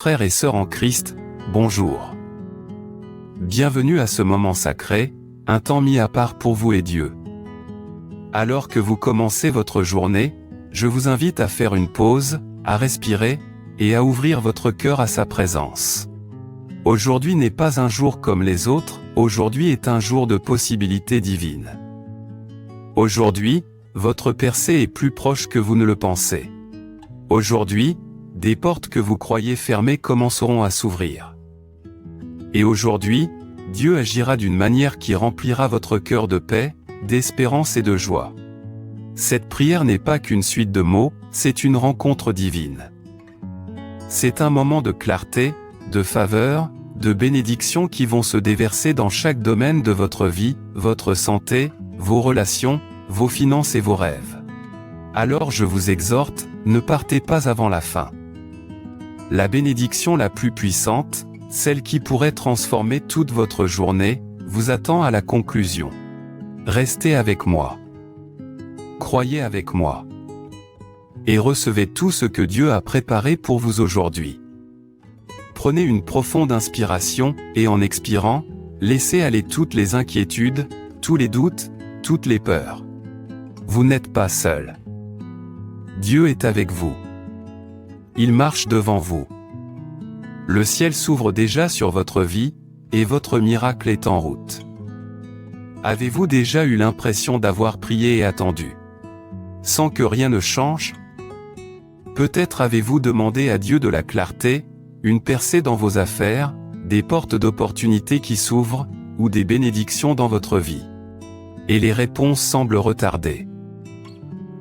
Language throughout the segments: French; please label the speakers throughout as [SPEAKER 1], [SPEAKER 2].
[SPEAKER 1] frères et sœurs en Christ, bonjour. Bienvenue à ce moment sacré, un temps mis à part pour vous et Dieu. Alors que vous commencez votre journée, je vous invite à faire une pause, à respirer, et à ouvrir votre cœur à sa présence. Aujourd'hui n'est pas un jour comme les autres, aujourd'hui est un jour de possibilités divines. Aujourd'hui, votre percée est plus proche que vous ne le pensez. Aujourd'hui, des portes que vous croyez fermées commenceront à s'ouvrir. Et aujourd'hui, Dieu agira d'une manière qui remplira votre cœur de paix, d'espérance et de joie. Cette prière n'est pas qu'une suite de mots, c'est une rencontre divine. C'est un moment de clarté, de faveur, de bénédiction qui vont se déverser dans chaque domaine de votre vie, votre santé, vos relations, vos finances et vos rêves. Alors je vous exhorte, ne partez pas avant la fin. La bénédiction la plus puissante, celle qui pourrait transformer toute votre journée, vous attend à la conclusion. Restez avec moi. Croyez avec moi. Et recevez tout ce que Dieu a préparé pour vous aujourd'hui. Prenez une profonde inspiration, et en expirant, laissez aller toutes les inquiétudes, tous les doutes, toutes les peurs. Vous n'êtes pas seul. Dieu est avec vous. Il marche devant vous. Le ciel s'ouvre déjà sur votre vie, et votre miracle est en route. Avez-vous déjà eu l'impression d'avoir prié et attendu, sans que rien ne change? Peut-être avez-vous demandé à Dieu de la clarté, une percée dans vos affaires, des portes d'opportunités qui s'ouvrent, ou des bénédictions dans votre vie. Et les réponses semblent retardées.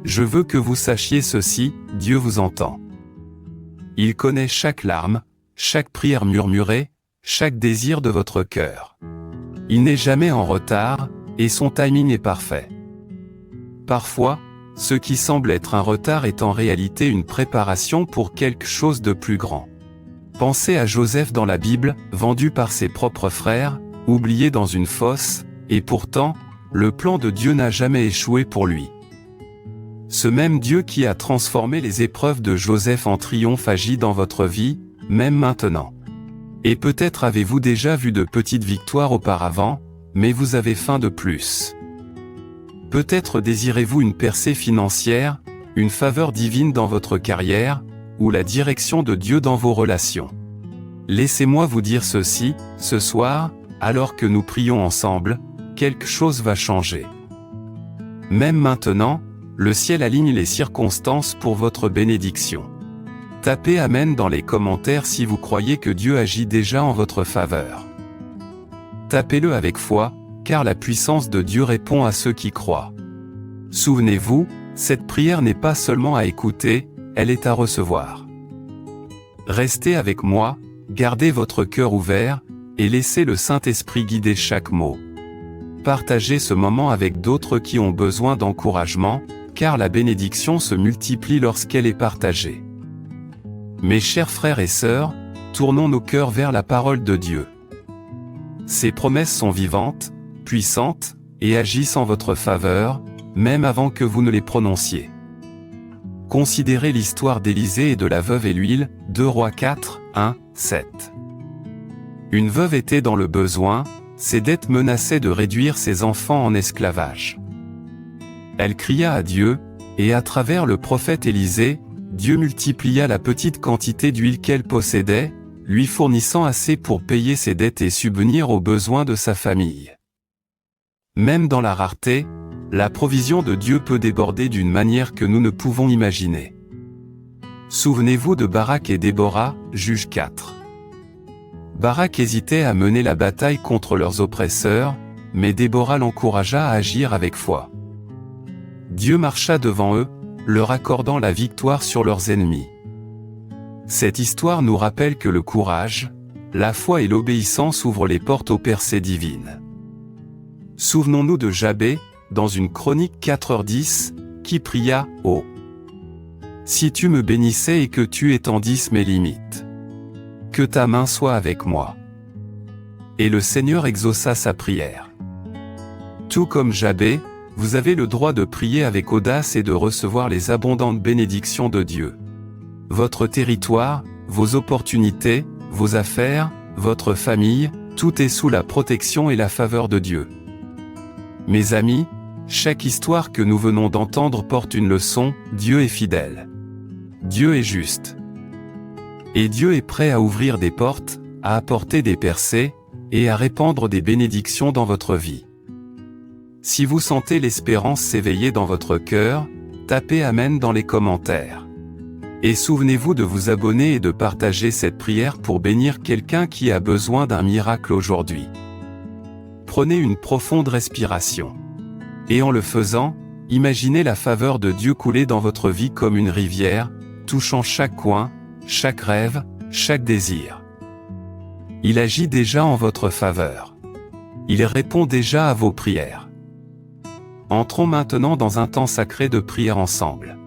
[SPEAKER 1] Je veux que vous sachiez ceci, Dieu vous entend. Il connaît chaque larme, chaque prière murmurée, chaque désir de votre cœur. Il n'est jamais en retard, et son timing est parfait. Parfois, ce qui semble être un retard est en réalité une préparation pour quelque chose de plus grand. Pensez à Joseph dans la Bible, vendu par ses propres frères, oublié dans une fosse, et pourtant, le plan de Dieu n'a jamais échoué pour lui. Ce même Dieu qui a transformé les épreuves de Joseph en triomphe agit dans votre vie, même maintenant. Et peut-être avez-vous déjà vu de petites victoires auparavant, mais vous avez faim de plus. Peut-être désirez-vous une percée financière, une faveur divine dans votre carrière, ou la direction de Dieu dans vos relations. Laissez-moi vous dire ceci, ce soir, alors que nous prions ensemble, quelque chose va changer. Même maintenant, le ciel aligne les circonstances pour votre bénédiction. Tapez Amen dans les commentaires si vous croyez que Dieu agit déjà en votre faveur. Tapez-le avec foi, car la puissance de Dieu répond à ceux qui croient. Souvenez-vous, cette prière n'est pas seulement à écouter, elle est à recevoir. Restez avec moi, gardez votre cœur ouvert, et laissez le Saint-Esprit guider chaque mot. Partagez ce moment avec d'autres qui ont besoin d'encouragement, car la bénédiction se multiplie lorsqu'elle est partagée. Mes chers frères et sœurs, tournons nos cœurs vers la parole de Dieu. Ses promesses sont vivantes, puissantes, et agissent en votre faveur, même avant que vous ne les prononciez. Considérez l'histoire d'Élisée et de la veuve et l'huile, 2 Rois 4, 1, 7. Une veuve était dans le besoin, ses dettes menaçaient de réduire ses enfants en esclavage. Elle cria à Dieu, et à travers le prophète Élisée, Dieu multiplia la petite quantité d'huile qu'elle possédait, lui fournissant assez pour payer ses dettes et subvenir aux besoins de sa famille. Même dans la rareté, la provision de Dieu peut déborder d'une manière que nous ne pouvons imaginer. Souvenez-vous de Barak et Déborah, Juges 4. Barak hésitait à mener la bataille contre leurs oppresseurs, mais Déborah l'encouragea à agir avec foi. Dieu marcha devant eux, leur accordant la victoire sur leurs ennemis. Cette histoire nous rappelle que le courage, la foi et l'obéissance ouvrent les portes aux percées divines. Souvenons-nous de Jabé, dans une chronique 4h10, qui pria, « Oh, si tu me bénissais et que tu étendisses mes limites, que ta main soit avec moi. » Et le Seigneur exauça sa prière. Tout comme Jabé, vous avez le droit de prier avec audace et de recevoir les abondantes bénédictions de Dieu. Votre territoire, vos opportunités, vos affaires, votre famille, tout est sous la protection et la faveur de Dieu. Mes amis, chaque histoire que nous venons d'entendre porte une leçon, Dieu est fidèle. Dieu est juste. Et Dieu est prêt à ouvrir des portes, à apporter des percées, et à répandre des bénédictions dans votre vie. Si vous sentez l'espérance s'éveiller dans votre cœur, tapez Amen dans les commentaires. Et souvenez-vous de vous abonner et de partager cette prière pour bénir quelqu'un qui a besoin d'un miracle aujourd'hui. Prenez une profonde respiration. Et en le faisant, imaginez la faveur de Dieu couler dans votre vie comme une rivière, touchant chaque coin, chaque rêve, chaque désir. Il agit déjà en votre faveur. Il répond déjà à vos prières. Entrons maintenant dans un temps sacré de prière ensemble.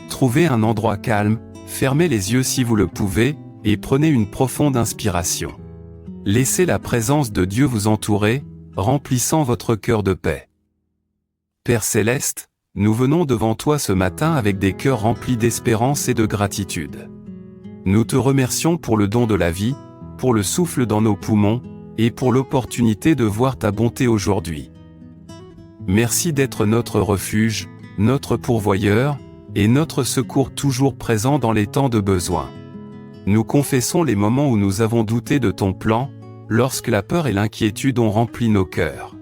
[SPEAKER 1] Trouvez un endroit calme, fermez les yeux si vous le pouvez, et prenez une profonde inspiration. Laissez la présence de Dieu vous entourer, remplissant votre cœur de paix. Père Céleste, nous venons devant toi ce matin avec des cœurs remplis d'espérance et de gratitude. Nous te remercions pour le don de la vie, pour le souffle dans nos poumons, et pour l'opportunité de voir ta bonté aujourd'hui. Merci d'être notre refuge, notre pourvoyeur, et notre secours toujours présent dans les temps de besoin. Nous confessons les moments où nous avons douté de ton plan, lorsque la peur et l'inquiétude ont rempli nos cœurs.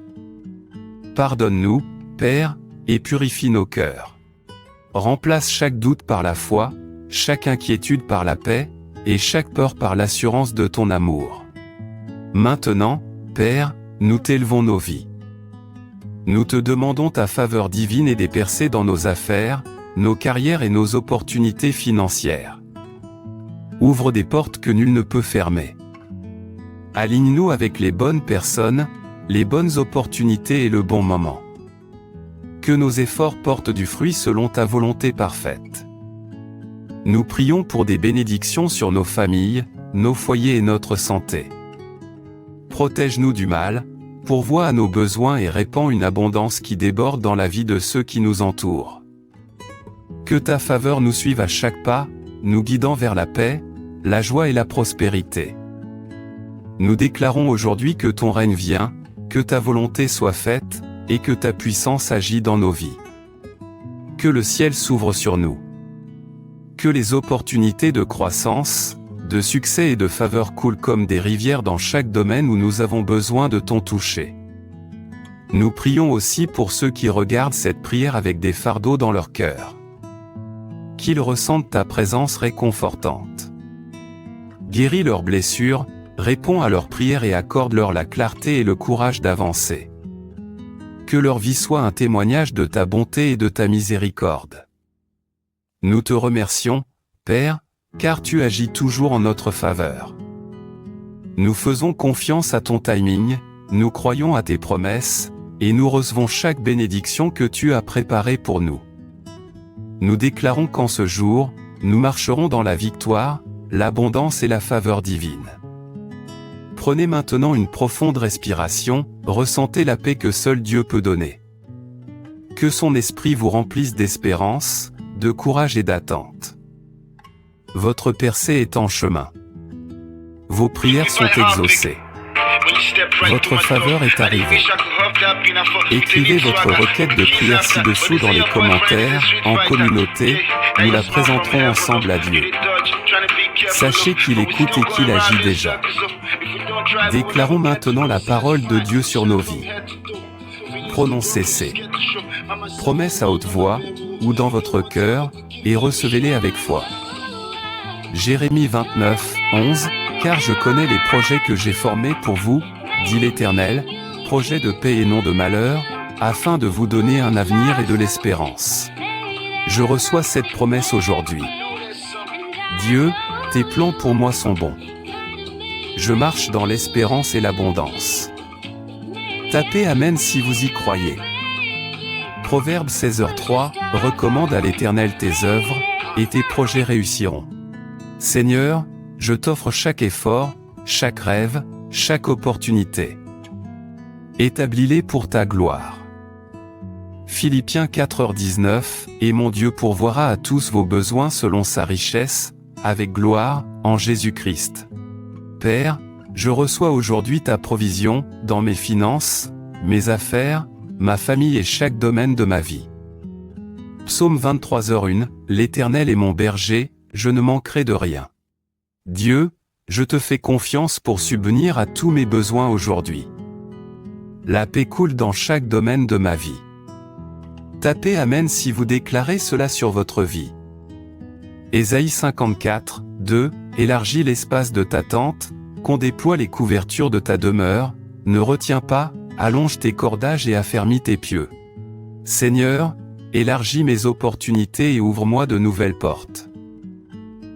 [SPEAKER 1] Pardonne-nous, Père, et purifie nos cœurs. Remplace chaque doute par la foi, chaque inquiétude par la paix, et chaque peur par l'assurance de ton amour. Maintenant, Père, nous t'élevons nos vies. Nous te demandons ta faveur divine et des percées dans nos affaires, nos carrières et nos opportunités financières. Ouvre des portes que nul ne peut fermer. Aligne-nous avec les bonnes personnes, les bonnes opportunités et le bon moment. Que nos efforts portent du fruit selon ta volonté parfaite. Nous prions pour des bénédictions sur nos familles, nos foyers et notre santé. Protège-nous du mal, pourvois à nos besoins et répands une abondance qui déborde dans la vie de ceux qui nous entourent. Que ta faveur nous suive à chaque pas, nous guidant vers la paix, la joie et la prospérité. Nous déclarons aujourd'hui que ton règne vient, que ta volonté soit faite, et que ta puissance agit dans nos vies. Que le ciel s'ouvre sur nous. Que les opportunités de croissance, de succès et de faveur coulent comme des rivières dans chaque domaine où nous avons besoin de ton toucher. Nous prions aussi pour ceux qui regardent cette prière avec des fardeaux dans leur cœur. Qu'ils ressentent ta présence réconfortante. Guéris leurs blessures, réponds à leurs prières et accorde-leur la clarté et le courage d'avancer. Que leur vie soit un témoignage de ta bonté et de ta miséricorde. Nous te remercions, Père, car tu agis toujours en notre faveur. Nous faisons confiance à ton timing, nous croyons à tes promesses, et nous recevons chaque bénédiction que tu as préparée pour nous. Nous déclarons qu'en ce jour, nous marcherons dans la victoire, l'abondance et la faveur divine. Prenez maintenant une profonde respiration, ressentez la paix que seul Dieu peut donner. Que son esprit vous remplisse d'espérance, de courage et d'attente. Votre percée est en chemin. Vos prières sont exaucées. Votre faveur est arrivée. Écrivez votre requête de prière ci-dessous dans les commentaires, en communauté, nous la présenterons ensemble à Dieu. Sachez qu'il écoute et qu'il agit déjà. Déclarons maintenant la parole de Dieu sur nos vies. Prononcez ces promesses à haute voix, ou dans votre cœur, et recevez-les avec foi. Jérémie 29, 11, « Car je connais les projets que j'ai formés pour vous, dit l'Éternel, projets de paix et non de malheur, afin de vous donner un avenir et de l'espérance. » Je reçois cette promesse aujourd'hui. Dieu, tes plans pour moi sont bons. Je marche dans l'espérance et l'abondance. Tapez Amen si vous y croyez. Proverbe 16h3, recommande à l'Éternel tes œuvres, et tes projets réussiront. Seigneur, je t'offre chaque effort, chaque rêve, chaque opportunité. Établis-les pour ta gloire. Philippiens 4h19, et mon Dieu pourvoira à tous vos besoins selon sa richesse, avec gloire, en Jésus-Christ. Père, je reçois aujourd'hui ta provision, dans mes finances, mes affaires, ma famille et chaque domaine de ma vie. Psaume 23h1, L'Éternel est mon berger, je ne manquerai de rien. Dieu, je te fais confiance pour subvenir à tous mes besoins aujourd'hui. La paix coule dans chaque domaine de ma vie. Tapez Amen si vous déclarez cela sur votre vie. Ésaïe 54, 2, élargis l'espace de ta tente, qu'on déploie les couvertures de ta demeure, ne retiens pas, allonge tes cordages et affermis tes pieux. Seigneur, élargis mes opportunités et ouvre-moi de nouvelles portes.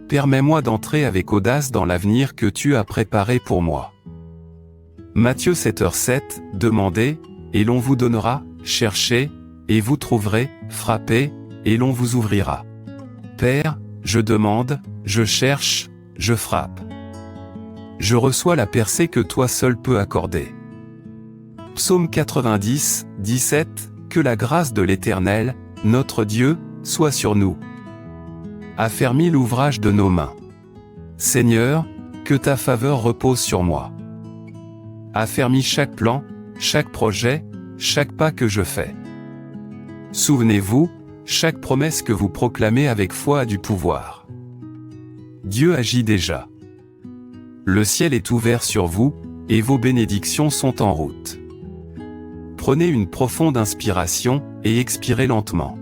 [SPEAKER 1] Permets-moi d'entrer avec audace dans l'avenir que tu as préparé pour moi. Matthieu 7h7, demandez, et l'on vous donnera, cherchez, et vous trouverez, frappez, et l'on vous ouvrira. Père, je demande, je cherche, je frappe. Je reçois la percée que toi seul peux accorder. Psaume 90, 17, que la grâce de l'Éternel, notre Dieu, soit sur nous. Affermis l'ouvrage de nos mains. Seigneur, que ta faveur repose sur moi. Affermis chaque plan, chaque projet, chaque pas que je fais. Souvenez-vous, chaque promesse que vous proclamez avec foi a du pouvoir. Dieu agit déjà. Le ciel est ouvert sur vous, et vos bénédictions sont en route. Prenez une profonde inspiration, et expirez lentement.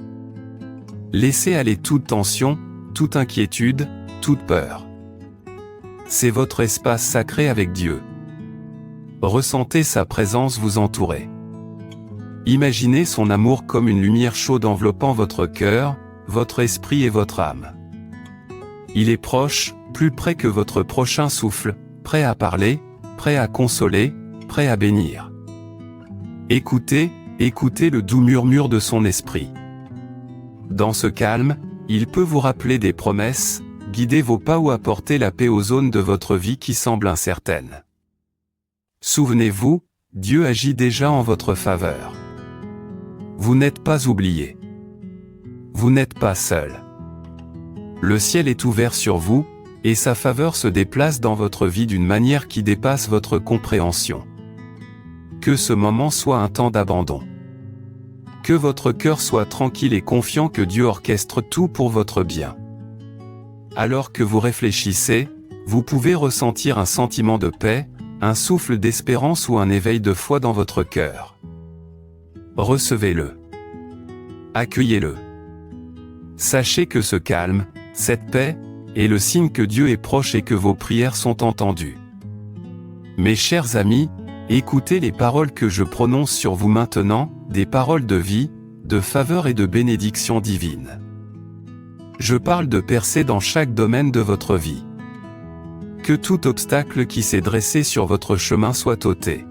[SPEAKER 1] Laissez aller toute tension, toute inquiétude, toute peur. C'est votre espace sacré avec Dieu. Ressentez sa présence vous entourer. Imaginez son amour comme une lumière chaude enveloppant votre cœur, votre esprit et votre âme. Il est proche, plus près que votre prochain souffle, prêt à parler, prêt à consoler, prêt à bénir. Écoutez, écoutez le doux murmure de son esprit. Dans ce calme, il peut vous rappeler des promesses, guider vos pas ou apporter la paix aux zones de votre vie qui semblent incertaines. Souvenez-vous, Dieu agit déjà en votre faveur. Vous n'êtes pas oublié. Vous n'êtes pas seul. Le ciel est ouvert sur vous, et sa faveur se déplace dans votre vie d'une manière qui dépasse votre compréhension. Que ce moment soit un temps d'abandon. Que votre cœur soit tranquille et confiant que Dieu orchestre tout pour votre bien. Alors que vous réfléchissez, vous pouvez ressentir un sentiment de paix, un souffle d'espérance ou un éveil de foi dans votre cœur. Recevez-le. Accueillez-le. Sachez que ce calme, cette paix, est le signe que Dieu est proche et que vos prières sont entendues. Mes chers amis, écoutez les paroles que je prononce sur vous maintenant, des paroles de vie, de faveur et de bénédiction divine. Je parle de percée dans chaque domaine de votre vie. Que tout obstacle qui s'est dressé sur votre chemin soit ôté.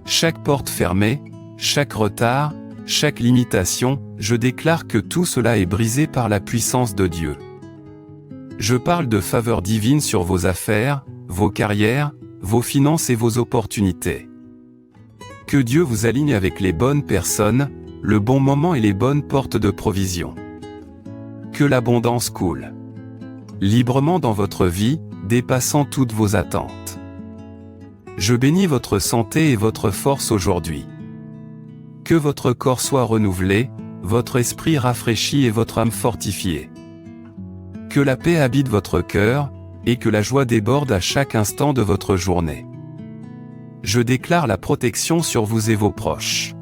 [SPEAKER 1] Chaque porte fermée, chaque retard, chaque limitation, je déclare que tout cela est brisé par la puissance de Dieu. Je parle de faveur divine sur vos affaires, vos carrières, vos finances et vos opportunités. Que Dieu vous aligne avec les bonnes personnes, le bon moment et les bonnes portes de provision. Que l'abondance coule librement dans votre vie, dépassant toutes vos attentes. Je bénis votre santé et votre force aujourd'hui. Que votre corps soit renouvelé, votre esprit rafraîchi et votre âme fortifiée. Que la paix habite votre cœur, et que la joie déborde à chaque instant de votre journée. Je déclare la protection sur vous et vos proches.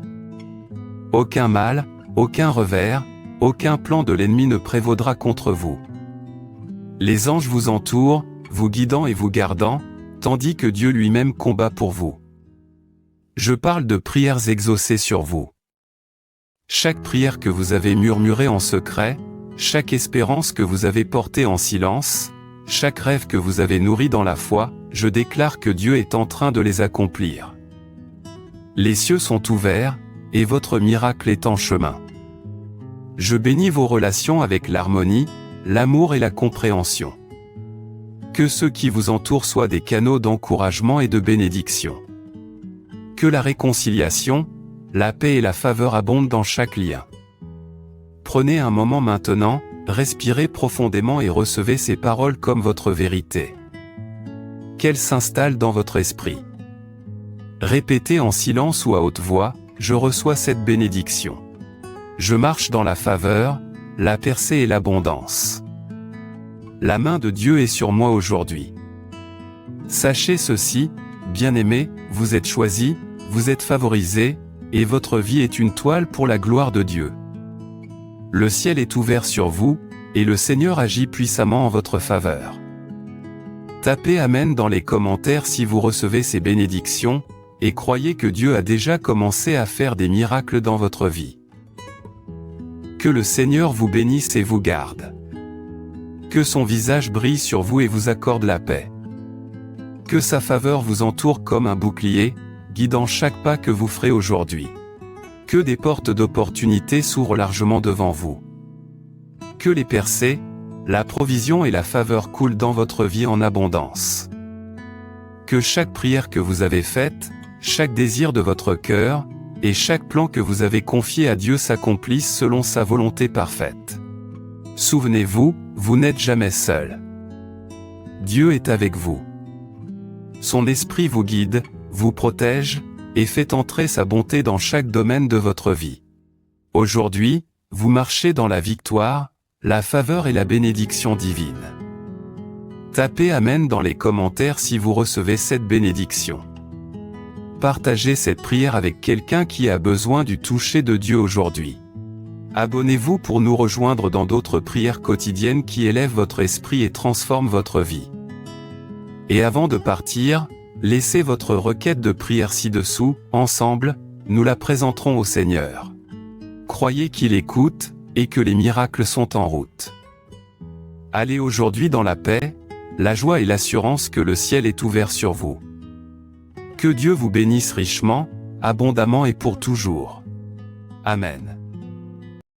[SPEAKER 1] Aucun mal, aucun revers, aucun plan de l'ennemi ne prévaudra contre vous. Les anges vous entourent, vous guidant et vous gardant, tandis que Dieu lui-même combat pour vous. Je parle de prières exaucées sur vous. Chaque prière que vous avez murmurée en secret, chaque espérance que vous avez portée en silence, chaque rêve que vous avez nourri dans la foi, je déclare que Dieu est en train de les accomplir. Les cieux sont ouverts, et votre miracle est en chemin. Je bénis vos relations avec l'harmonie, l'amour et la compréhension. Que ceux qui vous entourent soient des canaux d'encouragement et de bénédiction. Que la réconciliation, la paix et la faveur abondent dans chaque lien. Prenez un moment maintenant, respirez profondément et recevez ces paroles comme votre vérité. Qu'elles s'installent dans votre esprit. Répétez en silence ou à haute voix, je reçois cette bénédiction. Je marche dans la faveur, la percée et l'abondance. La main de Dieu est sur moi aujourd'hui. Sachez ceci, bien-aimés, vous êtes choisis, vous êtes favorisés, et votre vie est une toile pour la gloire de Dieu. Le ciel est ouvert sur vous, et le Seigneur agit puissamment en votre faveur. Tapez Amen dans les commentaires si vous recevez ces bénédictions, et croyez que Dieu a déjà commencé à faire des miracles dans votre vie. Que le Seigneur vous bénisse et vous garde. Que son visage brille sur vous et vous accorde la paix. Que sa faveur vous entoure comme un bouclier, guidant chaque pas que vous ferez aujourd'hui. Que des portes d'opportunités s'ouvrent largement devant vous. Que les percées, la provision et la faveur coulent dans votre vie en abondance. Que chaque prière que vous avez faite, chaque désir de votre cœur, et chaque plan que vous avez confié à Dieu s'accomplisse selon sa volonté parfaite. Souvenez-vous, vous n'êtes jamais seul. Dieu est avec vous. Son esprit vous guide, vous protège, et fait entrer sa bonté dans chaque domaine de votre vie. Aujourd'hui, vous marchez dans la victoire, la faveur et la bénédiction divine. Tapez Amen dans les commentaires si vous recevez cette bénédiction. Partagez cette prière avec quelqu'un qui a besoin du toucher de Dieu aujourd'hui. Abonnez-vous pour nous rejoindre dans d'autres prières quotidiennes qui élèvent votre esprit et transforment votre vie. Et avant de partir, laissez votre requête de prière ci-dessous, ensemble, nous la présenterons au Seigneur. Croyez qu'il écoute, et que les miracles sont en route. Allez aujourd'hui dans la paix, la joie et l'assurance que le ciel est ouvert sur vous. Que Dieu vous bénisse richement, abondamment et pour toujours. Amen.